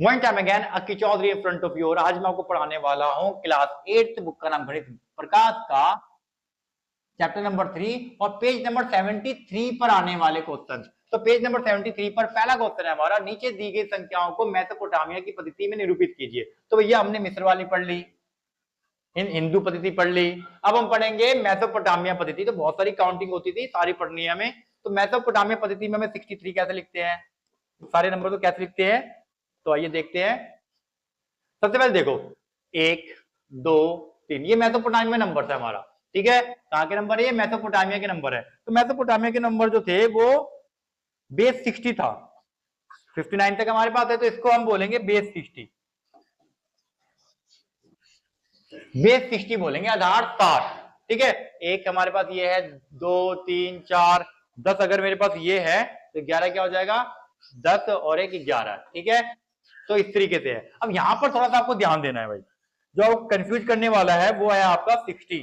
One time again Akki Chaudhary in front of you. और आज मैं आपको पढ़ाने वाला हूं क्लास 8 बुक का नाम गणित प्रकाश का चैप्टर नंबर 3 और पेज नंबर 73 पर आने वाले क्वेश्चन। तो पेज नंबर 73 पर पहला क्वेश्चन है हमारा, नीचे दी गई संख्याओं को मेसोपोटामिया की पद्धति में निरूपित कीजिए। तो भैया हमने मिस्र वाली पढ़ ली, इन हिंदू पद्धति पढ़ ली, अब हम पढ़ेंगे मेसोपोटामिया पद्धति। तो बहुत सारी काउंटिंग होती थी, सारी पढ़नी है हमें। तो मेसोपोटामिया पद्धति में हमें 63 कैसे लिखते हैं, सारे नंबर को कैसे लिखते हैं, तो आइए देखते हैं। सबसे पहले देखो 1 2 3, ये मेसोपोटामिया नंबर है हमारा, ठीक है। कहां के नंबर है, ये मेसोपोटामिया के नंबर है। तो मेसोपोटामिया के नंबर जो थे वो बेस 60 था, 59 तक हमारे पास है, तो इसको हम बोलेंगे बेस 60। बेस 60 बोलेंगे, आधार 60, ठीक है। एक हमारे पास ये है, 2 3 4 10, अगर मेरे पास ये है तो 11 क्या हो जाएगा, 10 और एक 11, ठीक है। तो इस तरीके से है। अब यहां पर थोड़ा सा आपको ध्यान देना है भाई, जो आपको कंफ्यूज करने वाला है वो है आपका 60,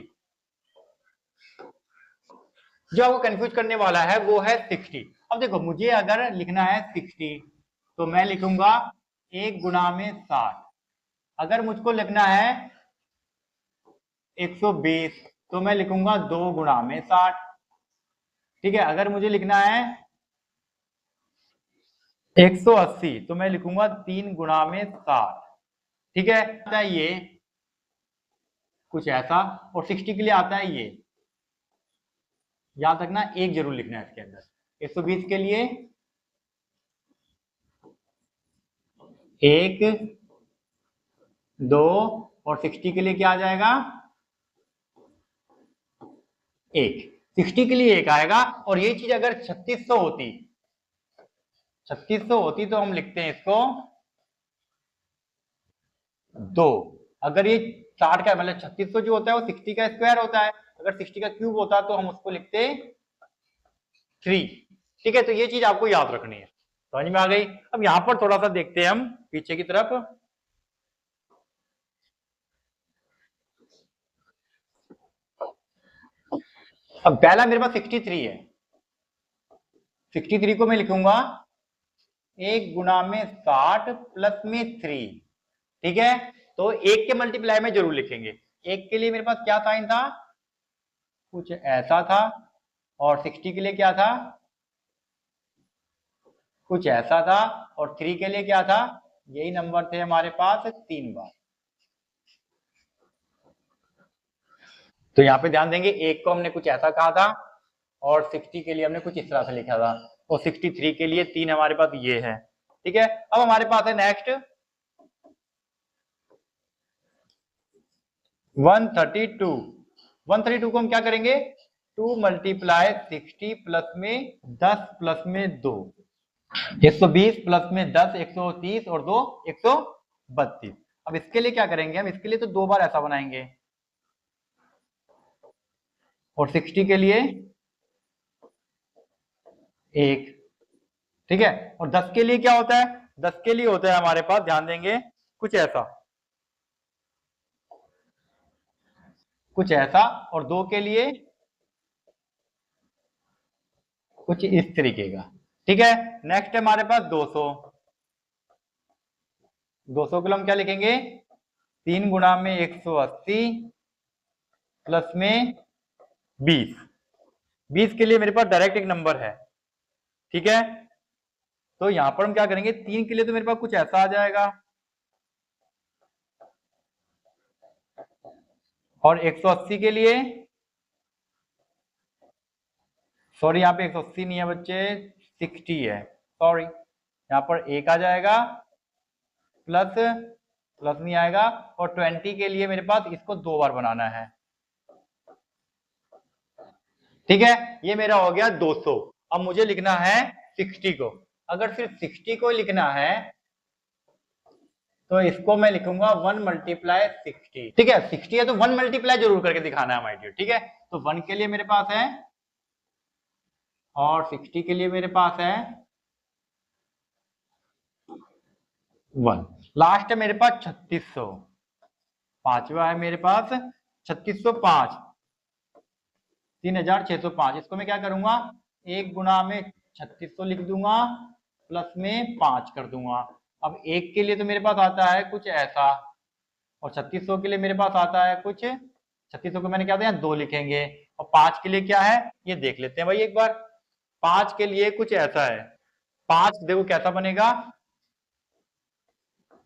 जो आपको कंफ्यूज करने वाला है वो है 60। अब देखो मुझे अगर लिखना है 60 तो मैं लिखूंगा 1 गुणा में 60। अगर मुझको लिखना है 120 तो मैं लिखूंगा 2 गुणा में 60, ठीक है। अगर मुझे लिखना है 180 तो मैं लिखूंगा 3 गुणा में 60, ठीक है। ये कुछ ऐसा, और 60 के लिए आता है ये, याद रखना एक जरूर लिखना है इसके अंदर। 120 के लिए 1 2 और 60 के लिए क्या आ जाएगा, 1। 60 के लिए 1 आएगा। और ये चीज अगर 3600 होती, 3600 होती तो हम लिखते हैं इसको 2। अगर ये 60 का मतलब 3600 जो होता है वो 60 का स्क्वायर होता है, अगर 60 का क्यूब होता तो हम उसको लिखते 3, ठीक है। तो ये चीज आपको याद रखनी है, समझ में आ गई। अब यहां पर थोड़ा सा देखते हैं हम पीछे की तरफ। अब पहला मेरे पास 63 है, 63 को मैं लिखूंगा 1 गुणा में 60 प्लस में 3, ठीक है। तो 1 के मल्टीप्लाई में जरूर लिखेंगे। 1 के लिए मेरे पास क्या साइन था, कुछ ऐसा था, और 60 के लिए क्या था, कुछ ऐसा था, और 3 के लिए क्या था, यही नंबर थे हमारे पास 3 बार। तो यहां पे ध्यान देंगे, 1 को हमने कुछ ऐसा कहा था और 60 के लिए हमने कुछ इस तरह से लिखा था, और 63 के लिए 3 हमारे पास ये है, ठीक है। अब हमारे पास है नेक्स्ट 132। 132 को हम क्या करेंगे, 2 मल्टीप्लाई 60 प्लस में 10 प्लस में 2, 120 प्लस में 10 130 और 2 132। अब इसके लिए क्या करेंगे हम, इसके लिए तो 2 बार ऐसा बनाएंगे, और 60 के लिए 1, ठीक है। और 10 के लिए क्या होता है, 10 के लिए होता है हमारे पास, ध्यान देंगे कुछ ऐसा, कुछ ऐसा, और 2 के लिए कुछ इस तरीके का, ठीक है। नेक्स्ट है हमारे पास 200। 200 के लिए हम क्या लिखेंगे, 3 गुणा में 180 प्लस में 20। 20 के लिए मेरे पास डायरेक्ट एक नंबर है, ठीक है। तो यहां पर हम क्या करेंगे, 3 के लिए तो मेरे पास कुछ ऐसा आ जाएगा, और 180 के लिए, सॉरी यहाँ पे 180 नहीं है बच्चे, 60 है, सॉरी, यहाँ पर 1 आ जाएगा, प्लस प्लस नहीं आएगा, और 20 के लिए मेरे पास इसको 2 बार बनाना है, ठीक है। ये मेरा हो गया 200। अब मुझे लिखना है 60 को। अगर सिर्फ 60 को लिखना है तो इसको मैं लिखूंगा 1 मल्टीप्लाई 60, ठीक है। 60 है तो 1 मल्टीप्लाई जरूर करके दिखाना है माय डियर, ठीक है। तो 1 के लिए मेरे पास है, और 60 के लिए मेरे पास है 1। लास्ट है मेरे पास 3600, पांचवा है मेरे पास 3605, 3605। इसको मैं क्या करूंगा, 1 गुणा में 3600 लिख दूंगा, प्लस में 5 कर दूंगा, अब 1 के लिए तो मेरे पास आता है कुछ ऐसा, और 3600 के लिए मेरे पास आता है कुछ, 3600 को मैंने क्या दिया 2 लिखेंगे, और 5 के लिए क्या है ये देख लेते हैं भाई एक बार। 5 के लिए कुछ ऐसा है, 5 देखो कैसा बनेगा,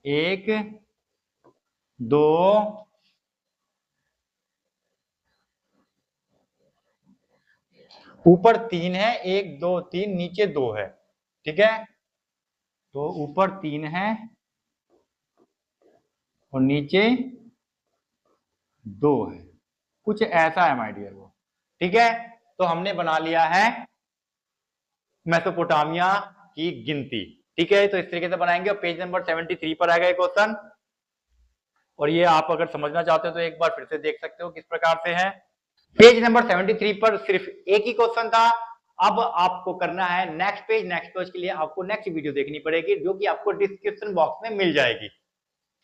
1 2 ऊपर 3 है, 1 2 3 नीचे 2 है, ठीक है, तो ऊपर 3 है और नीचे 2 है, कुछ ऐसा है माय डियर वो, ठीक है। तो हमने बना लिया है मेसोपोटामिया की गिनती, ठीक है। तो इस तरीके से बनाएंगे और पेज नंबर 73 पर आएगा क्वेश्चन, और ये आप अगर समझना चाहते हो तो एक बार फिर से देख सकते हो किस प्रकार से है। पेज नंबर 73 पर सिर्फ एक ही क्वेश्चन था। अब आपको करना है नेक्स्ट पेज। नेक्स्ट पेज के लिए आपको नेक्स्ट वीडियो देखनी पड़ेगी, जो कि आपको डिस्क्रिप्शन बॉक्स में मिल जाएगी।